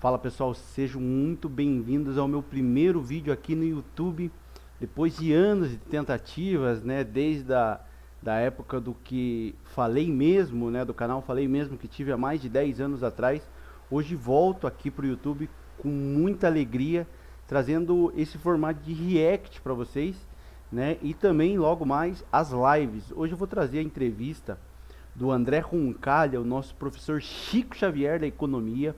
Fala pessoal, sejam muito bem-vindos ao meu primeiro vídeo aqui no YouTube. Depois de anos de tentativas, né, desde da época do que falei mesmo, né, do canal Falei Mesmo, que tive há mais de 10 anos atrás. Hoje volto aqui para o YouTube com muita alegria, trazendo esse formato de react para vocês, né, e também logo mais as lives. Hoje eu vou trazer a entrevista do André Roncalha, o nosso professor Chico Xavier da Economia.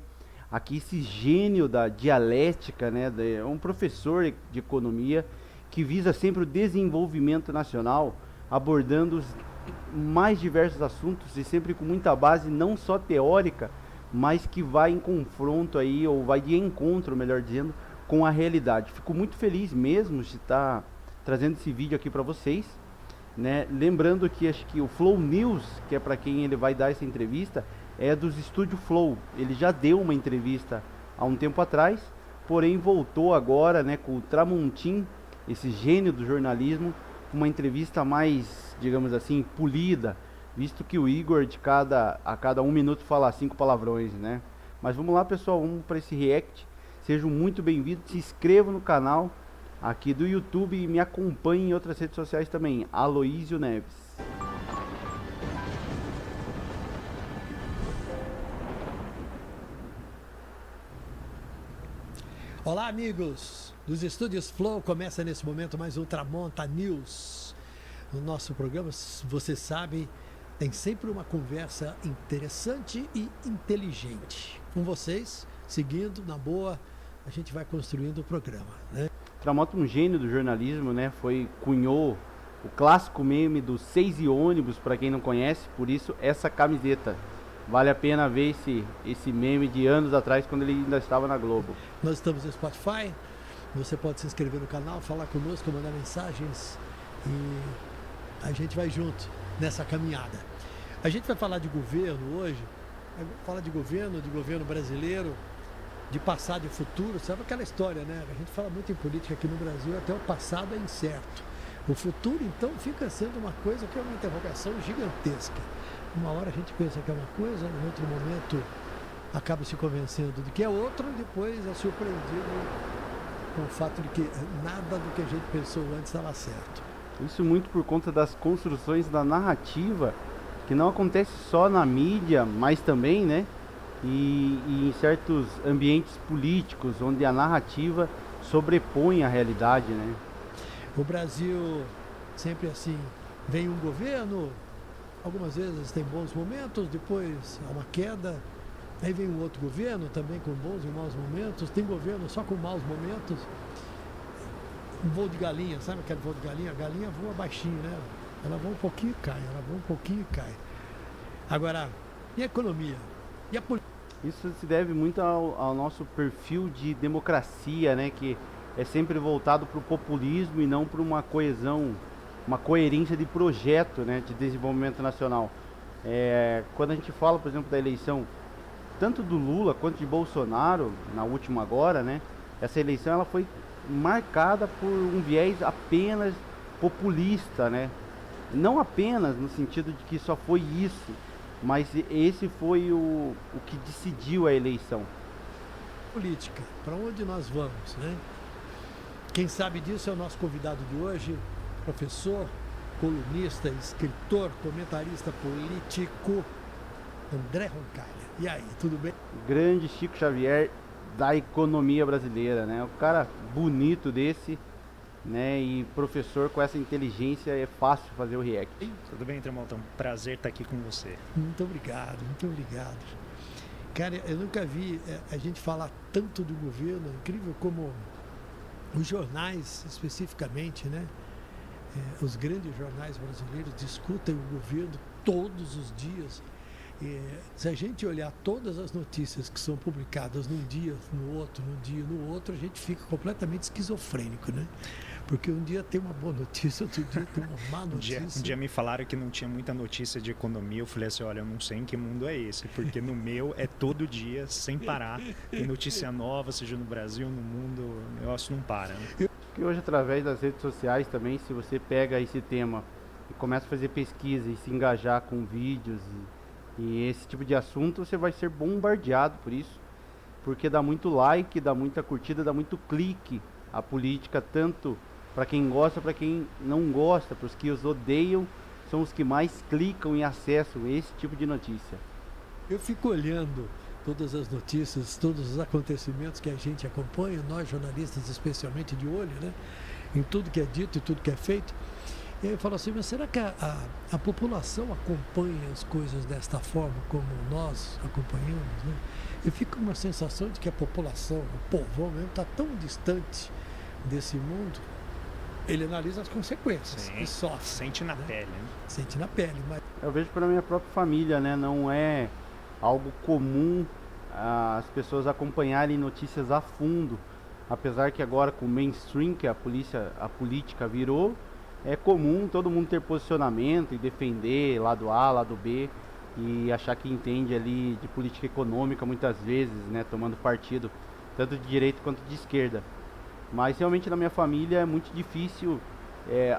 Aqui esse gênio da dialética, né, é um professor de economia que visa sempre o desenvolvimento nacional, abordando os mais diversos assuntos e sempre com muita base não só teórica, mas que vai em confronto aí, ou vai de encontro, melhor dizendo, com a realidade. Fico muito feliz mesmo de estar trazendo esse vídeo aqui para vocês, né? Lembrando que acho que o Flow News, que é para quem ele vai dar essa entrevista, é dos Estúdio Flow. Ele já deu uma entrevista há um tempo atrás, porém voltou agora, né, com o Tramontim, esse gênio do jornalismo, uma entrevista mais, digamos assim, polida, visto que o Igor a cada um minuto fala 5 palavrões, né? Mas vamos lá, pessoal, vamos para esse react. Sejam muito bem-vindos, se inscrevam no canal aqui do YouTube e me acompanhem em outras redes sociais também, Aloísio Neves. Olá, amigos dos Estúdios Flow. Começa nesse momento mais um Tramonta News. No nosso programa, vocês sabem, tem sempre uma conversa interessante e inteligente. Com vocês, seguindo na boa, a gente vai construindo o programa, né? Tramonta, um gênio do jornalismo, né? Cunhou o clássico meme do 6 e ônibus, para quem não conhece, por isso essa camiseta. Vale a pena ver esse meme de anos atrás, quando ele ainda estava na Globo. Nós estamos no Spotify, você pode se inscrever no canal, falar conosco, mandar mensagens e a gente vai junto nessa caminhada. A gente vai falar de governo hoje, vai falar de governo brasileiro, de passado e futuro. Sabe aquela história, né? A gente fala muito em política aqui no Brasil, até o passado é incerto. O futuro, então, fica sendo uma coisa que é uma interrogação gigantesca. Uma hora a gente pensa que é uma coisa, em outro momento acaba se convencendo de que é outra, e depois é surpreendido com o fato de que nada do que a gente pensou antes estava certo. Isso muito por conta das construções da narrativa, que não acontece só na mídia, mas também, né, e em certos ambientes políticos, onde a narrativa sobrepõe a realidade, né? O Brasil sempre assim, vem um governo, algumas vezes tem bons momentos, depois há uma queda, aí vem um outro governo também com bons e maus momentos, tem governo só com maus momentos. Um voo de galinha, sabe aquele voo de galinha? A galinha voa baixinho, né? Ela voa um pouquinho e cai, ela voa um pouquinho e cai. Agora, e a economia? E a política? Isso se deve muito ao nosso perfil de democracia, né, que é sempre voltado para o populismo e não para uma coesão, uma coerência de projeto, né, de desenvolvimento nacional. Quando a gente fala, por exemplo, da eleição tanto do Lula quanto de Bolsonaro, na última agora, né, essa eleição ela foi marcada por um viés apenas populista, né? Não apenas no sentido de que só foi isso, mas esse foi o que decidiu a eleição. Política, para onde nós vamos, né? Quem sabe disso é o nosso convidado de hoje, professor, colunista, escritor, comentarista político, André Roncalha. E aí, tudo bem? Grande Chico Xavier da economia brasileira, né? O cara bonito desse, né? E professor com essa inteligência, é fácil fazer o react. Tudo bem, Tramonta? Um prazer estar aqui com você. Muito obrigado, muito obrigado. Cara, eu nunca vi a gente falar tanto do governo, é incrível como os jornais, especificamente, né? Os grandes jornais brasileiros discutem o governo todos os dias. Se a gente olhar todas as notícias que são publicadas num dia, no outro, num dia, no outro, a gente fica completamente esquizofrênico, né? Porque um dia tem uma boa notícia, outro dia tem uma má notícia. Um dia me falaram que não tinha muita notícia de economia. Eu falei assim, olha, eu não sei em que mundo é esse, porque no meu é todo dia, sem parar. Tem notícia nova, seja no Brasil, no mundo, o negócio não para, né? E hoje, através das redes sociais também, se você pega esse tema e começa a fazer pesquisa e se engajar com vídeos e esse tipo de assunto, você vai ser bombardeado por isso. porque dá muito like, dá muita curtida, dá muito clique a política, tanto para quem gosta, para quem não gosta, para os que os odeiam, são os que mais clicam e acessam esse tipo de notícia. Eu fico olhando todas as notícias, todos os acontecimentos que a gente acompanha, nós jornalistas especialmente de olho, né, em tudo que é dito e tudo que é feito. E aí eu falo assim, mas será que a população acompanha as coisas desta forma como nós acompanhamos, né? Eu fico com uma sensação de que a população, o povão mesmo, está tão distante desse mundo, ele analisa as consequências. Sim, e sofre. Sente na pele, né? Sente na pele. Mas... Eu vejo pela minha própria família, né? Não é algo comum as pessoas acompanharem notícias a fundo. Apesar que agora com o mainstream que a política virou, é comum todo mundo ter posicionamento e defender lado A, lado B e achar que entende ali de política econômica muitas vezes, né? Tomando partido tanto de direita quanto de esquerda. Mas realmente na minha família é muito difícil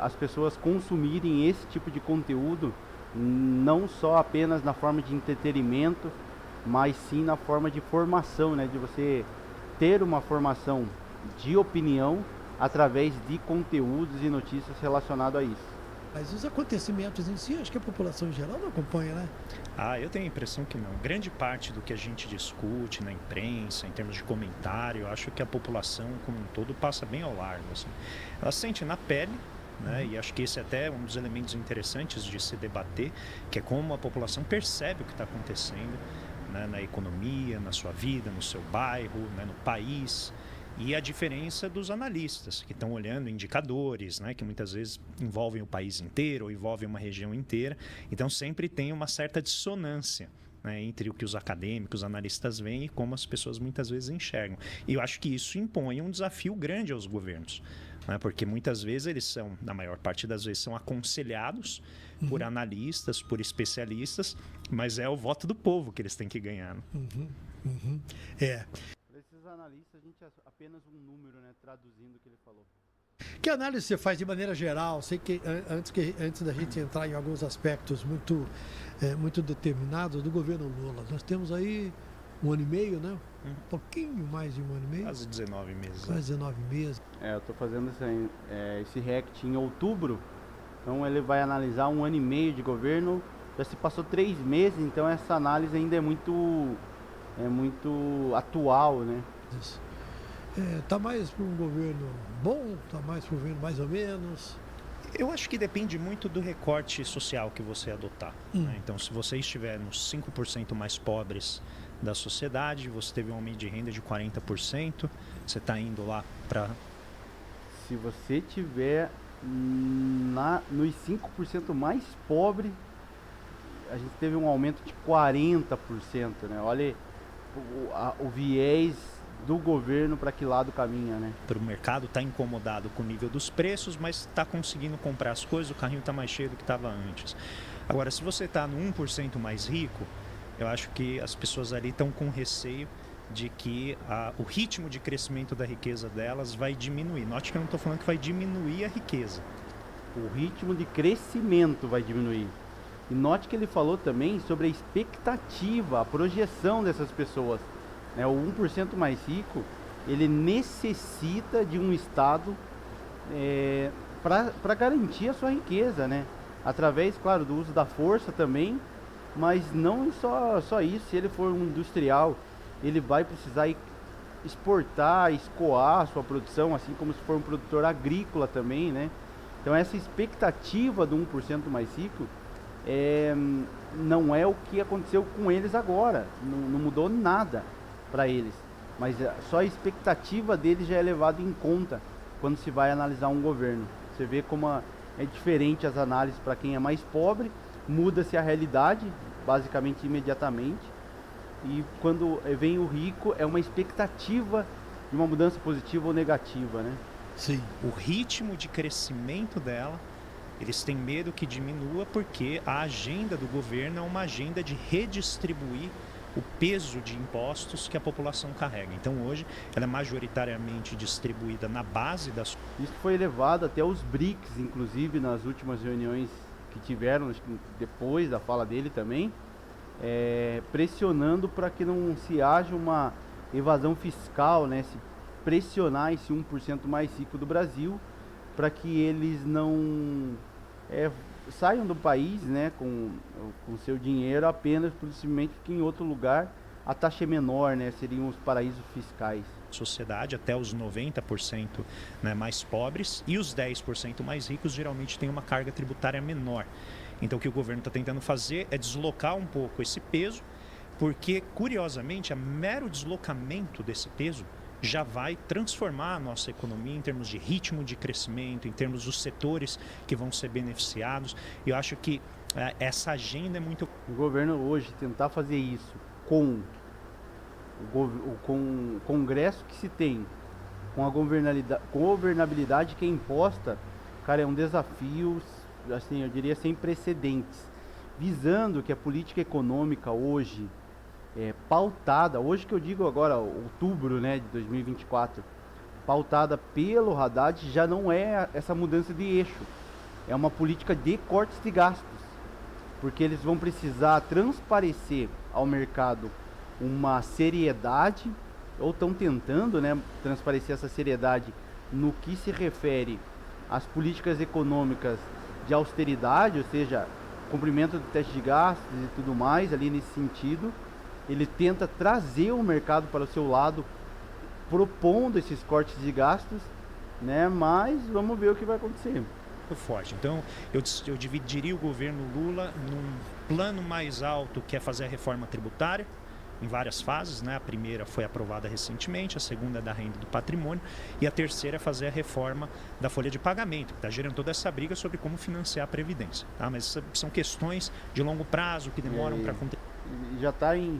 as pessoas consumirem esse tipo de conteúdo, não só apenas na forma de entretenimento, mas sim na forma de formação, né? De você ter uma formação de opinião através de conteúdos e notícias relacionados a isso. Mas os acontecimentos em si, acho que a população em geral não acompanha, né? Eu tenho a impressão que não. Grande parte do que a gente discute na imprensa, em termos de comentário, eu acho que a população como um todo passa bem ao largo. Assim. Ela sente na pele, né? E acho que esse é até um dos elementos interessantes de se debater, que é como a população percebe o que está acontecendo, né? Na economia, na sua vida, no seu bairro, né? No país. E a diferença dos analistas, que estão olhando indicadores, né, que muitas vezes envolvem o país inteiro ou envolvem uma região inteira. Então, sempre tem uma certa dissonância, né, entre o que os acadêmicos, os analistas veem e como as pessoas muitas vezes enxergam. E eu acho que isso impõe um desafio grande aos governos, né, porque muitas vezes eles são, na maior parte das vezes, são aconselhados por analistas, por especialistas, mas é o voto do povo que eles têm que ganhar. Né? Esses analistas, a gente é apenas um número, né, traduzindo o que ele falou. Que análise você faz de maneira geral? Sei que antes da gente entrar em alguns aspectos muito determinados do governo Lula, nós temos aí 1 ano e meio, né? Um pouquinho mais de 1 ano e meio. Quase 19 meses. Quase 19 meses. Eu estou fazendo esse RECT em outubro, então ele vai analisar 1 ano e meio de governo. Já se passou 3 meses, então essa análise ainda é muito atual, né? Isso. Tá mais para um governo bom, tá mais para um governo mais ou menos? Eu acho que depende muito do recorte social que você adotar. Né? Então, se você estiver nos 5% mais pobres da sociedade, você teve um aumento de renda de 40%, você está indo lá para... Se você tiver nos 5% mais pobres, a gente teve um aumento de 40%, né? Olha o viés do governo para que lado caminha, né? O mercado está incomodado com o nível dos preços, mas está conseguindo comprar as coisas, o carrinho está mais cheio do que estava antes. Agora, se você está no 1% mais rico, eu acho que as pessoas ali estão com receio de que o ritmo de crescimento da riqueza delas vai diminuir. Note que eu não estou falando que vai diminuir a riqueza. O ritmo de crescimento vai diminuir. E note que ele falou também sobre a expectativa, a projeção dessas pessoas. Né? O 1% mais rico, ele necessita de um Estado para garantir a sua riqueza, né? Através, claro, do uso da força também, mas não só isso. Se ele for um industrial, ele vai precisar exportar, escoar a sua produção, assim como se for um produtor agrícola também, né? Então essa expectativa do 1% mais rico não é o que aconteceu com eles agora, não mudou nada para eles, mas só a expectativa deles já é levada em conta quando se vai analisar um governo. Você vê como é diferente as análises para quem é mais pobre, muda-se a realidade basicamente imediatamente, e quando vem o rico é uma expectativa de uma mudança positiva ou negativa, né? Sim. O ritmo de crescimento dela, eles têm medo que diminua porque a agenda do governo é uma agenda de redistribuir o peso de impostos que a população carrega. Então hoje ela é majoritariamente distribuída na base das... Isso foi levado até os BRICS, inclusive nas últimas reuniões que tiveram, acho que depois da fala dele também, pressionando para que não se haja uma evasão fiscal, né, se pressionar esse 1% mais rico do Brasil para que eles não saiam do país, né, com seu dinheiro apenas possivelmente que em outro lugar a taxa é menor, né, seriam os paraísos fiscais. Sociedade até os 90%, né, mais pobres, e os 10% mais ricos geralmente têm uma carga tributária menor. Então o que o governo está tentando fazer é deslocar um pouco esse peso, porque curiosamente, a mero deslocamento desse peso já vai transformar a nossa economia em termos de ritmo de crescimento, em termos dos setores que vão ser beneficiados. E eu acho que essa agenda é muito... O governo hoje tentar fazer isso com o Congresso que se tem, com a governabilidade que é imposta, cara, é um desafio, assim, eu diria sem precedentes, visando que a política econômica hoje pautada, hoje que eu digo agora, outubro, né, de 2024, pautada pelo Haddad, já não é essa mudança de eixo, é uma política de cortes de gastos, porque eles vão precisar transparecer ao mercado uma seriedade, ou estão tentando, né, transparecer essa seriedade no que se refere às políticas econômicas de austeridade, ou seja, cumprimento do teste de gastos e tudo mais, ali nesse sentido. Ele tenta trazer o mercado para o seu lado, propondo esses cortes de gastos, né? Mas vamos ver o que vai acontecer. Muito forte. Então, eu dividiria o governo Lula num plano mais alto, que é fazer a reforma tributária, em várias fases, né? A primeira foi aprovada recentemente, a segunda é da renda do patrimônio, e a terceira é fazer a reforma da folha de pagamento, que está gerando toda essa briga sobre como financiar a Previdência. Tá? Mas são questões de longo prazo que demoram para acontecer. Já está em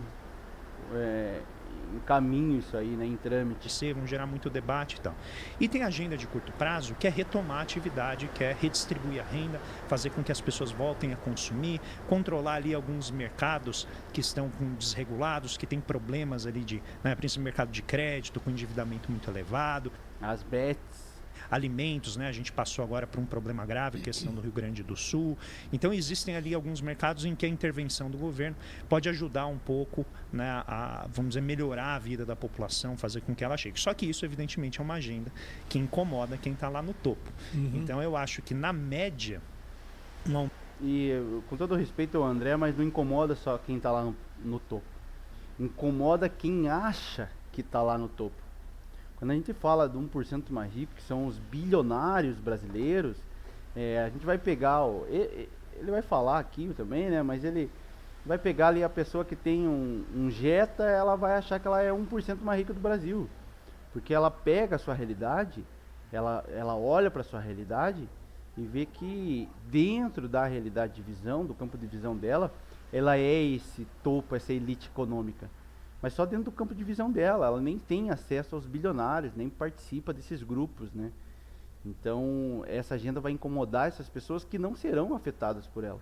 caminho isso aí, né, em trâmite. Vão gerar muito debate e tal. E tem a agenda de curto prazo, que é retomar a atividade, que é redistribuir a renda, fazer com que as pessoas voltem a consumir, controlar ali alguns mercados que estão desregulados, que tem problemas ali principalmente mercado de crédito, com endividamento muito elevado. As bets. Alimentos, né? A gente passou agora por um problema grave, questão do Rio Grande do Sul. Então existem ali alguns mercados em que a intervenção do governo pode ajudar um pouco, né, a, vamos dizer, melhorar a vida da população, fazer com que ela chegue. Só que isso, evidentemente, é uma agenda que incomoda quem está lá no topo. Então eu acho que, na média, não... E com todo respeito ao André, mas não incomoda só quem está lá no topo. Incomoda quem acha que está lá no topo. Quando a gente fala do 1% mais rico, que são os bilionários brasileiros, a gente vai pegar, ele vai falar aqui também, né? Mas ele vai pegar ali a pessoa que tem um Jetta, ela vai achar que ela é 1% mais rica do Brasil. Porque ela pega a sua realidade, ela olha para a sua realidade e vê que dentro da realidade de visão, do campo de visão dela, ela é esse topo, essa elite econômica. Mas só dentro do campo de visão dela, ela nem tem acesso aos bilionários, nem participa desses grupos, né? Então, essa agenda vai incomodar essas pessoas que não serão afetadas por ela.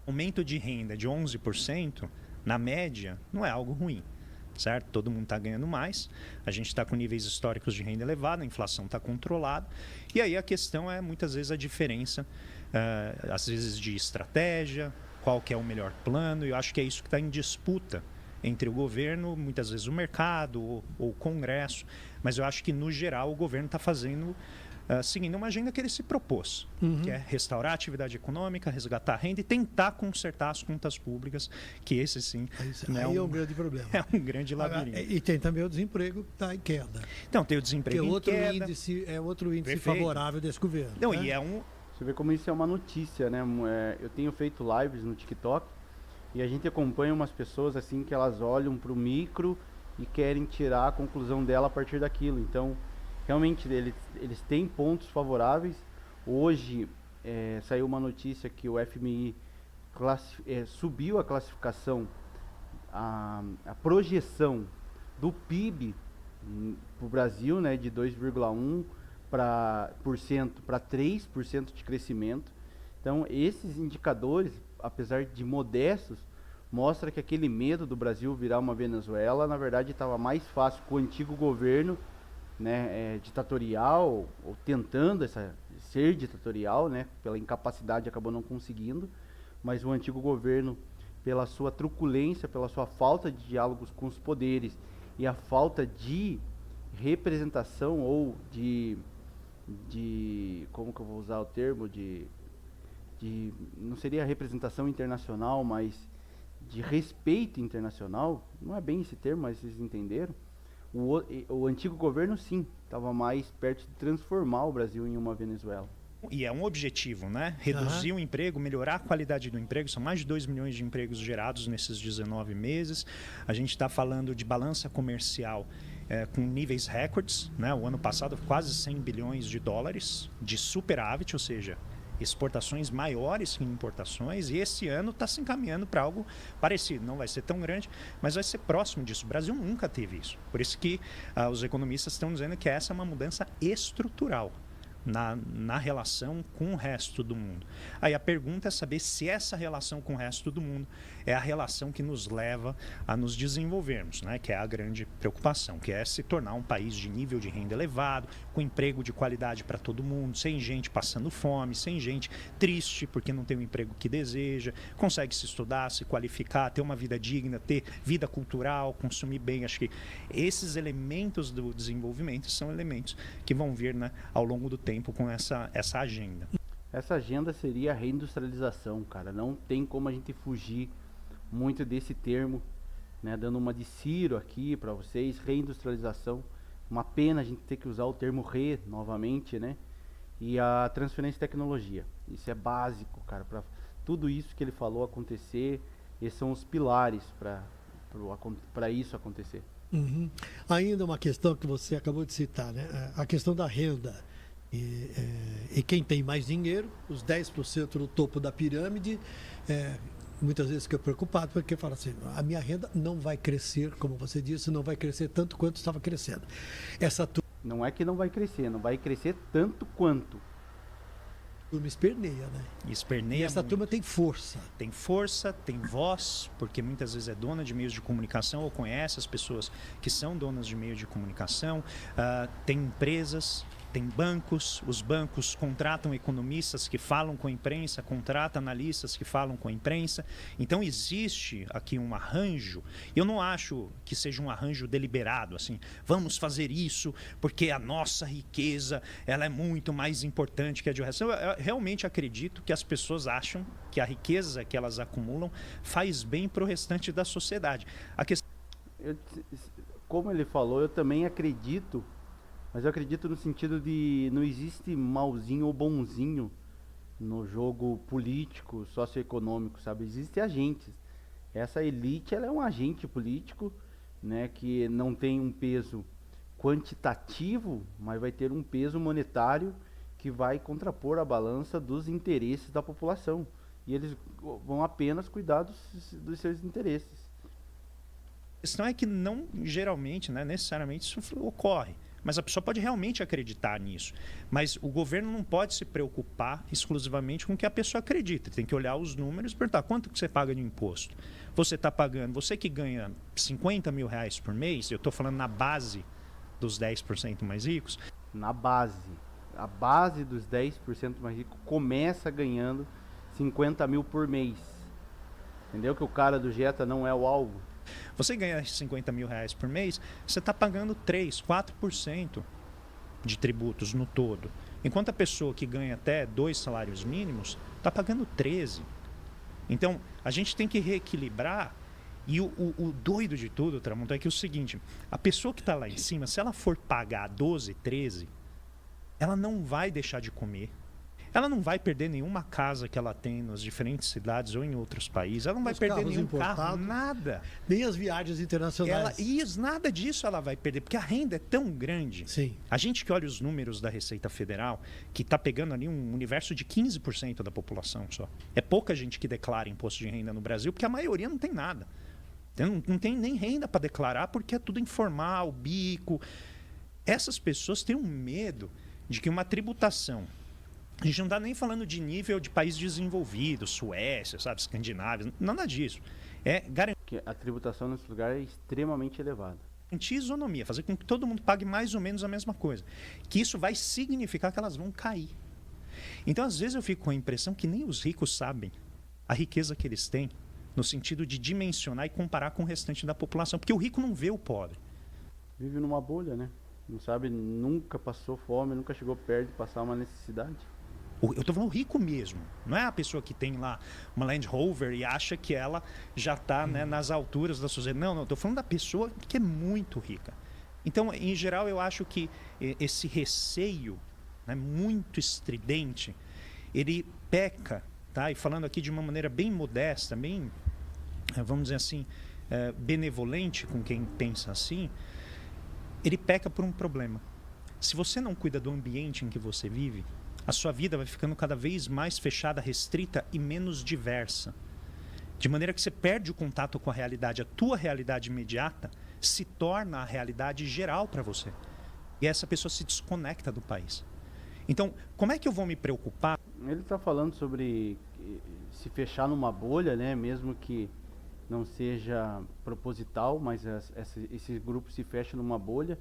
Aumento de renda de 11%, na média, não é algo ruim, certo? Todo mundo está ganhando mais, a gente está com níveis históricos de renda elevada, a inflação está controlada, e aí a questão é, muitas vezes, a diferença, às vezes, de estratégia, qual que é o melhor plano, e eu acho que é isso que está em disputa entre o governo, muitas vezes o mercado ou o Congresso, mas eu acho que, no geral, o governo está fazendo, seguindo uma agenda que ele se propôs, que é restaurar a atividade econômica, resgatar a renda e tentar consertar as contas públicas, que esse sim aí é um grande problema. É um grande labirinto. E tem também o desemprego que está em queda. Então, tem o desemprego em queda. É outro índice Perfeito. Favorável desse governo. Não, né? e é um... Você vê como isso é uma notícia, né? Eu tenho feito lives no TikTok, e a gente acompanha umas pessoas assim que elas olham para o micro e querem tirar a conclusão dela a partir daquilo. Então, realmente, eles têm pontos favoráveis. Hoje saiu uma notícia que o FMI subiu a classificação, a projeção do PIB para o Brasil, né, de 2,1% para 3% de crescimento. Então, esses indicadores, apesar de modestos, mostra que aquele medo do Brasil virar uma Venezuela, na verdade, estava mais fácil com o antigo governo, né, ditatorial, ou tentando ser ditatorial, né, pela incapacidade acabou não conseguindo, mas o antigo governo, pela sua truculência, pela sua falta de diálogos com os poderes e a falta de representação ou de como que eu vou usar o termo, não seria representação internacional, mas de respeito internacional, não é bem esse termo, mas vocês entenderam. O antigo governo, sim, estava mais perto de transformar o Brasil em uma Venezuela. E é um objetivo, né? Reduzir o emprego, melhorar a qualidade do emprego. São mais de 2 milhões de empregos gerados nesses 19 meses. A gente está falando de balança comercial com níveis recordes, né? O ano passado, quase 100 bilhões de dólares de superávit, ou seja, exportações maiores que importações, e esse ano está se encaminhando para algo parecido. Não vai ser tão grande, mas vai ser próximo disso. O Brasil nunca teve isso. Por isso que os economistas estão dizendo que essa é uma mudança estrutural na relação com o resto do mundo. Aí a pergunta é saber se essa relação com o resto do mundo é a relação que nos leva a nos desenvolvermos, né? Que é a grande preocupação, que é se tornar um país de nível de renda elevado, com emprego de qualidade para todo mundo, sem gente passando fome, sem gente triste porque não tem o emprego que deseja, consegue se estudar, se qualificar, ter uma vida digna, ter vida cultural, consumir bem. Acho que esses elementos do desenvolvimento são elementos que vão vir, né, ao longo do tempo com essa agenda. Essa agenda seria a reindustrialização, cara. Não tem como a gente fugir muito desse termo, né? Dando uma de Ciro aqui para vocês, reindustrialização. Uma pena a gente ter que usar o termo novamente, né? E a transferência de tecnologia. Isso é básico, cara, para tudo isso que ele falou acontecer. Esses são os pilares para isso acontecer. Uhum. Ainda uma questão que você acabou de citar, né? A questão da renda. E quem tem mais dinheiro, os 10% no topo da pirâmide, muitas vezes fica preocupado porque fala assim, a minha renda não vai crescer, como você disse, não vai crescer tanto quanto estava crescendo. Não é que não vai crescer tanto quanto. Turma esperneia, né? Esperneia. E essa muito. Turma tem força. Tem força, tem voz, porque muitas vezes é dona de meios de comunicação ou conhece as pessoas que são donas de meios de comunicação. Tem empresas, tem bancos, os bancos contratam economistas que falam com a imprensa, contratam analistas que falam com a imprensa. Então existe aqui um arranjo. Eu não acho que seja um arranjo deliberado, assim, vamos fazer isso porque a nossa riqueza ela é muito mais importante que a de resto. Eu realmente acredito que as pessoas acham que a riqueza que elas acumulam faz bem para o restante da sociedade. Como ele falou, eu também acredito. Mas eu acredito no sentido de não existe malzinho ou bonzinho no jogo político, socioeconômico, sabe? Existem agentes. Essa elite, ela é um agente político, né, que não tem um peso quantitativo, mas vai ter um peso monetário que vai contrapor a balança dos interesses da população. E eles vão apenas cuidar dos seus interesses. A questão é que não, geralmente, né, necessariamente isso ocorre. Mas a pessoa pode realmente acreditar nisso. Mas o governo não pode se preocupar exclusivamente com o que a pessoa acredita. Tem que olhar os números e perguntar quanto que você paga de imposto. Você está pagando, você que ganha 50 mil reais por mês, eu estou falando na base dos 10% mais ricos. Na base. A base dos 10% mais ricos começa ganhando 50 mil por mês. Entendeu que o cara do Jetta não é o alvo? Você ganha 50 mil reais por mês, você está pagando 3%, 4% de tributos no todo. Enquanto a pessoa que ganha até 2 salários mínimos está pagando 13%. Então, a gente tem que reequilibrar. E o doido de tudo, Tramonto, é que é o seguinte, a pessoa que está lá em cima, se ela for pagar 12, 13%, ela não vai deixar de comer. Ela não vai perder nenhuma casa que ela tem nas diferentes cidades ou em outros países. Ela não vai perder nenhum carro, nada. Nem as viagens internacionais. Nada disso ela vai perder, porque a renda é tão grande. Sim. A gente que olha os números da Receita Federal, que está pegando ali um universo de 15% da população só. É pouca gente que declara imposto de renda no Brasil, porque a maioria não tem nada. Não tem nem renda para declarar, porque é tudo informal, bico. Essas pessoas têm um medo de que uma tributação... A gente não está nem falando de nível de país desenvolvido, Suécia, sabe, Escandinávia, nada disso. É garantir. A tributação nesse lugar é extremamente elevada. Garantir isonomia, fazer com que todo mundo pague mais ou menos a mesma coisa. Que isso vai significar que elas vão cair. Então, às vezes, eu fico com a impressão que nem os ricos sabem a riqueza que eles têm, no sentido de dimensionar e comparar com o restante da população. Porque o rico não vê o pobre. Vive numa bolha, né? Não sabe, nunca passou fome, nunca chegou perto de passar uma necessidade. Eu estou falando rico mesmo. Não é a pessoa que tem lá uma Land Rover e acha que ela já está, né, nas alturas da sociedade. Não, estou falando da pessoa que é muito rica. Então, em geral, eu acho que esse receio, né, muito estridente, ele peca, tá? E falando aqui de uma maneira bem modesta, bem, vamos dizer assim, benevolente com quem pensa assim, ele peca por um problema. Se você não cuida do ambiente em que você vive, a sua vida vai ficando cada vez mais fechada, restrita e menos diversa. De maneira que você perde o contato com a realidade. A tua realidade imediata se torna a realidade geral para você. E essa pessoa se desconecta do país. Então, como é que eu vou me preocupar? Ele está falando sobre se fechar numa bolha, né? Mesmo que não seja proposital, mas esse grupo se fecha numa bolha.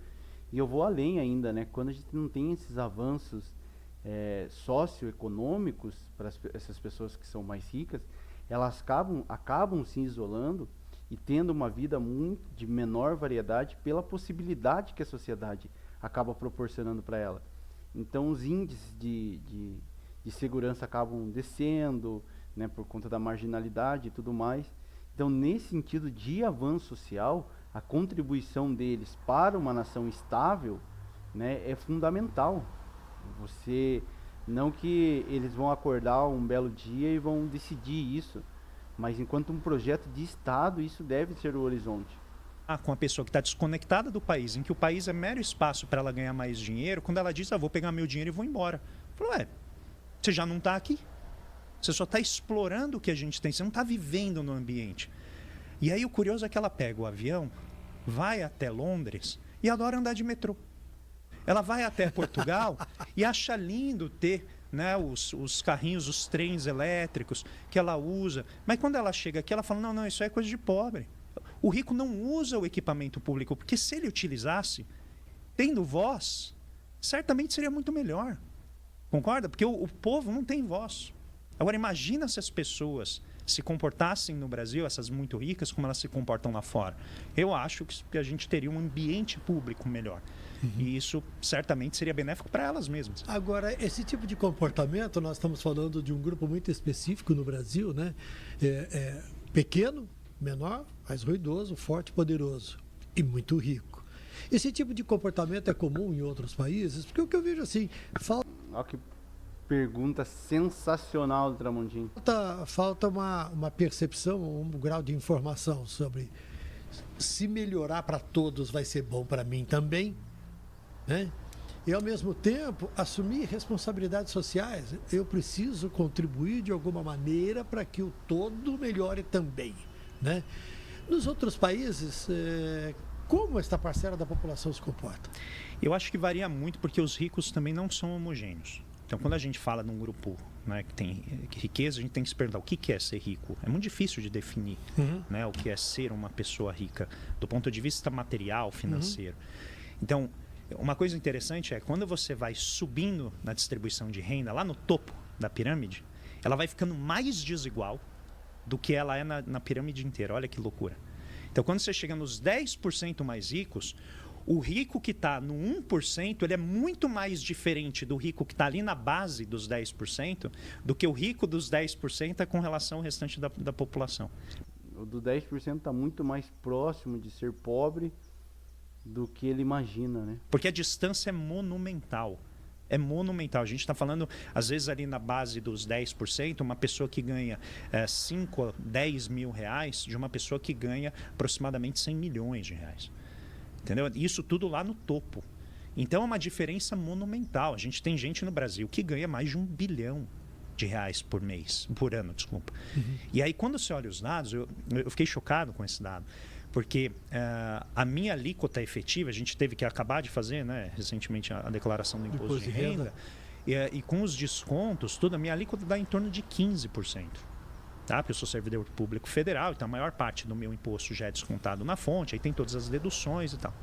E eu vou além ainda, né? Quando a gente não tem esses avanços socioeconômicos para essas pessoas que são mais ricas, elas acabam se isolando e tendo uma vida muito de menor variedade pela possibilidade que a sociedade acaba proporcionando para ela. Então os índices de segurança acabam descendo, né, por conta da marginalidade e tudo mais. Então, nesse sentido de avanço social, a contribuição deles para uma nação estável, né, é fundamental. Você, não que eles vão acordar um belo dia e vão decidir isso, mas enquanto um projeto de Estado, isso deve ser o horizonte. Com a pessoa que está desconectada do país, em que o país é mero espaço para ela ganhar mais dinheiro, quando ela diz, vou pegar meu dinheiro e vou embora. Falou, você já não está aqui. Você só está explorando o que a gente tem, você não está vivendo no ambiente. E aí o curioso é que ela pega o avião, vai até Londres e adora andar de metrô. Ela vai até Portugal e acha lindo ter, né, os carrinhos, os trens elétricos que ela usa. Mas quando ela chega aqui, ela fala, não, isso é coisa de pobre. O rico não usa o equipamento público, porque se ele utilizasse, tendo voz, certamente seria muito melhor. Concorda? Porque o povo não tem voz. Agora, imagina se as pessoas se comportassem no Brasil, essas muito ricas, como elas se comportam lá fora. Eu acho que a gente teria um ambiente público melhor. E isso certamente seria benéfico para elas mesmas. Agora, esse tipo de comportamento, nós estamos falando de um grupo muito específico no Brasil, né? Pequeno, menor, mais ruidoso, forte, poderoso e muito rico. Esse tipo de comportamento é comum em outros países? Porque o que eu vejo assim, Olha que pergunta sensacional do Tramontim. Falta uma percepção, um grau de informação sobre se melhorar para todos vai ser bom para mim também, né? E ao mesmo tempo assumir responsabilidades sociais. Eu preciso contribuir de alguma maneira para que o todo melhore também, né? Nos outros países, como esta parcela da população se comporta? Eu acho que varia muito porque os ricos também não são homogêneos. Então, quando a gente fala de um grupo, né, que tem riqueza, a gente tem que se perguntar o que é ser rico. É muito difícil de definir, né, o que é ser uma pessoa rica, do ponto de vista material, financeiro. Então, uma coisa interessante é quando você vai subindo na distribuição de renda, lá no topo da pirâmide, ela vai ficando mais desigual do que ela é na pirâmide inteira. Olha que loucura. Então, quando você chega nos 10% mais ricos, o rico que está no 1%, ele é muito mais diferente do rico que está ali na base dos 10% do que o rico dos 10% é com relação ao restante da população. O do 10% está muito mais próximo de ser pobre do que ele imagina, né? Porque a distância é monumental. É monumental. A gente está falando, às vezes, ali na base dos 10%, uma pessoa que ganha 5, 10 mil reais de uma pessoa que ganha aproximadamente 100 milhões de reais. Entendeu? Isso tudo lá no topo. Então é uma diferença monumental. A gente tem gente no Brasil que ganha mais de R$1 bilhão por ano, desculpa. E aí quando você olha os dados, eu fiquei chocado com esse dado, porque a minha alíquota efetiva, a gente teve que acabar de fazer, né, recentemente a declaração do imposto de renda, e com os descontos, tudo, a minha alíquota dá em torno de 15%. Tá? Porque eu sou servidor público federal, então a maior parte do meu imposto já é descontado na fonte, aí tem todas as deduções e tal.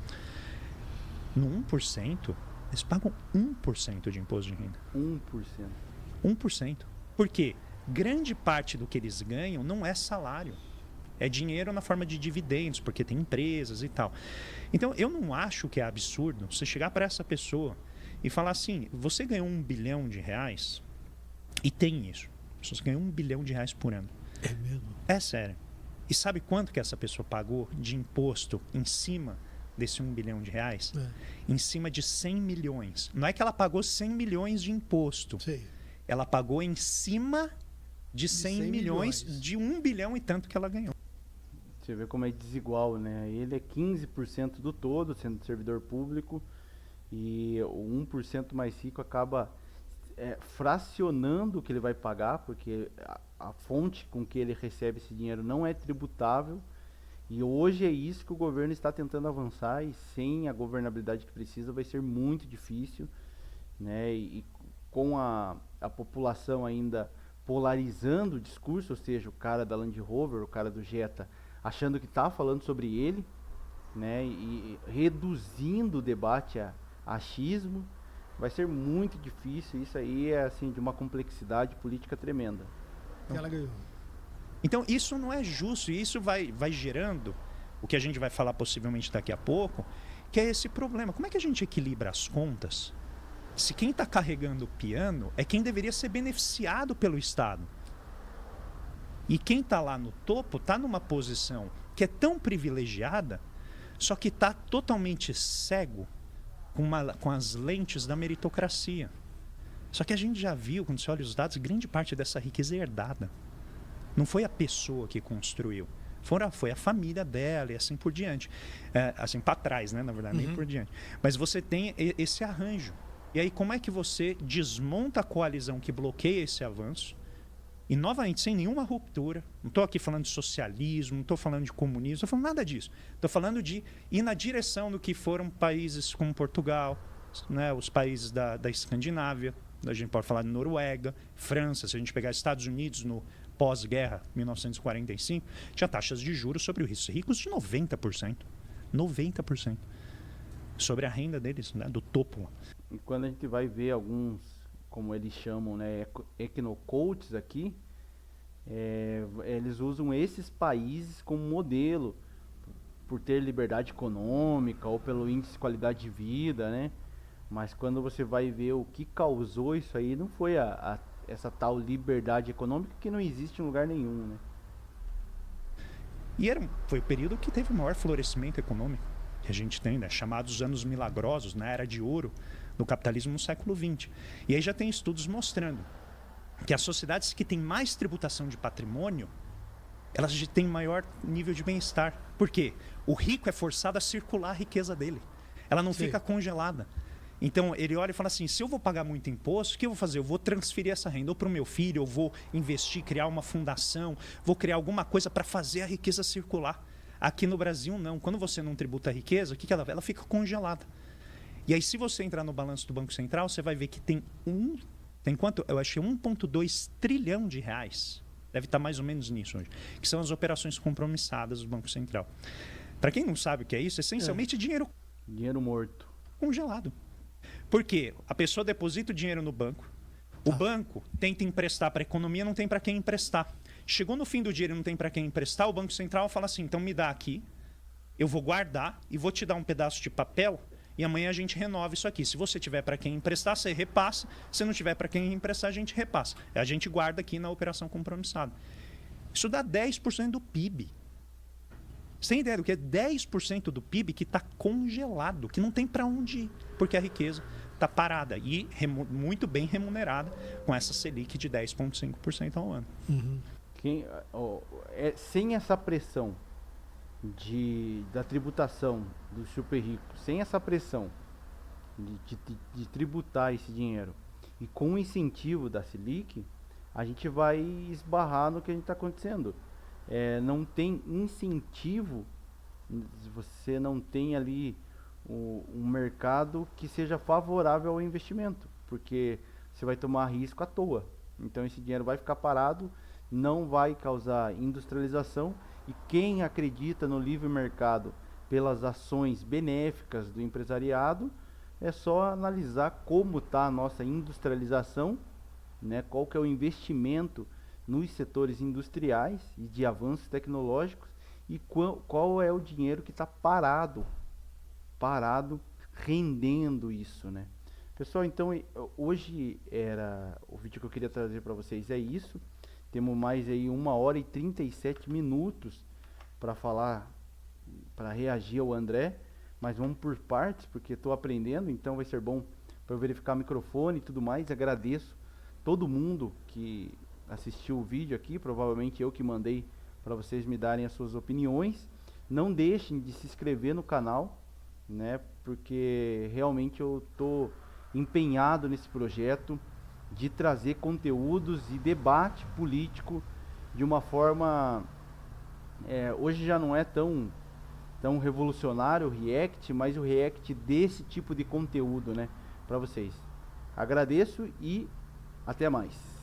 No 1%, eles pagam 1% de imposto de renda. 1%. 1%. Por quê? Grande parte do que eles ganham não é salário. É dinheiro na forma de dividendos, porque tem empresas e tal. Então, eu não acho que é absurdo você chegar para essa pessoa e falar assim, você ganhou R$1 bilhão, e tem isso. As pessoas ganham R$1 bilhão por ano. É mesmo? É sério. E sabe quanto que essa pessoa pagou de imposto em cima desse R$1 bilhão? Em cima de 100 milhões. Não é que ela pagou 100 milhões de imposto. Sim. Ela pagou em cima de 100 milhões de 1 bilhão e tanto que ela ganhou. Você vê como é desigual, né? Ele é 15% do todo, sendo servidor público, e o 1% mais rico acaba fracionando o que ele vai pagar, porque a fonte com que ele recebe esse dinheiro não é tributável. E hoje é isso que o governo está tentando avançar, e sem a governabilidade que precisa vai ser muito difícil, né? E com a população ainda polarizando o discurso, ou seja, o cara da Land Rover, o cara do Jetta, achando que está falando sobre ele, né? E reduzindo o debate a achismo, vai ser muito difícil. Isso aí é assim de uma complexidade política tremenda. Que ela ganhou. Então, isso não é justo, e isso vai gerando o que a gente vai falar possivelmente daqui a pouco, que é esse problema. Como é que a gente equilibra as contas se quem está carregando o piano é quem deveria ser beneficiado pelo Estado? E quem está lá no topo está numa posição que é tão privilegiada, só que está totalmente cego com as lentes da meritocracia. Só que a gente já viu, quando você olha os dados, grande parte dessa riqueza é herdada. Não foi a pessoa que construiu. Foi a família dela e assim por diante. Assim, para trás, né? Na verdade, nem por diante. Mas você tem esse arranjo. E aí, como é que você desmonta a coalizão que bloqueia esse avanço? E, novamente, sem nenhuma ruptura. Não estou aqui falando de socialismo, não estou falando de comunismo, não estou falando nada disso. Estou falando de ir na direção do que foram países como Portugal, né? Os países da Escandinávia. A gente pode falar de Noruega, França. Se a gente pegar Estados Unidos no pós-guerra, 1945, tinha taxas de juros sobre os ricos de 90%. 90%. Sobre a renda deles, né, do topo. E quando a gente vai ver alguns, como eles chamam, né, econocoaches aqui, eles usam esses países como modelo, por ter liberdade econômica ou pelo índice de qualidade de vida, né? Mas quando você vai ver o que causou isso aí, não foi essa tal liberdade econômica, que não existe em lugar nenhum, né? E foi o período que teve o maior florescimento econômico que a gente tem, né? Chamados anos milagrosos, na era de ouro do capitalismo no século XX. E aí já tem estudos mostrando que as sociedades que têm mais tributação de patrimônio, elas já têm maior nível de bem-estar. Por quê? O rico é forçado a circular a riqueza dele. Ela não fica congelada. Então, ele olha e fala assim, se eu vou pagar muito imposto, o que eu vou fazer? Eu vou transferir essa renda ou para o meu filho, eu vou investir, criar uma fundação, vou criar alguma coisa para fazer a riqueza circular. Aqui no Brasil, não. Quando você não tributa a riqueza, o que ela fica congelada. E aí, se você entrar no balanço do Banco Central, você vai ver que tem quanto? Eu achei 1,2 trilhão de reais. Deve estar mais ou menos nisso hoje. Que são as operações compromissadas do Banco Central. Para quem não sabe o que é isso, essencialmente dinheiro morto. Congelado. Por quê? A pessoa deposita o dinheiro no banco, o banco tenta emprestar para a economia, não tem para quem emprestar. Chegou no fim do dia e não tem para quem emprestar, o Banco Central fala assim, então me dá aqui, eu vou guardar e vou te dar um pedaço de papel e amanhã a gente renova isso aqui. Se você tiver para quem emprestar, você repassa. Se não tiver para quem emprestar, a gente repassa. A gente guarda aqui na operação compromissada. Isso dá 10% do PIB. Você tem ideia do que é 10% do PIB que está congelado, que não tem para onde ir, porque a riqueza está parada e muito bem remunerada com essa Selic de 10,5% ao ano. Sem essa pressão da tributação do super rico, sem essa pressão de tributar esse dinheiro e com o incentivo da Selic, a gente vai esbarrar no que a gente está acontecendo. Não tem incentivo, você não tem ali um mercado que seja favorável ao investimento, porque você vai tomar risco à toa. Então esse dinheiro vai ficar parado, não vai causar industrialização, e quem acredita no livre mercado pelas ações benéficas do empresariado, é só analisar como está a nossa industrialização, né? Qual que é o investimento nos setores industriais e de avanços tecnológicos e qual é o dinheiro que está parado rendendo isso, né? Pessoal, então hoje era o vídeo que eu queria trazer para vocês é isso. Temos mais aí 1h37 para falar, para reagir ao André, mas vamos por partes, porque estou aprendendo, então vai ser bom para eu verificar o microfone e tudo mais. Agradeço todo mundo que assistiu o vídeo aqui, provavelmente eu que mandei para vocês me darem as suas opiniões. Não deixem de se inscrever no canal, né? Porque realmente eu estou empenhado nesse projeto de trazer conteúdos e debate político de uma forma... hoje já não é tão revolucionário o React, mas o React desse tipo de conteúdo, né, para vocês. Agradeço e até mais.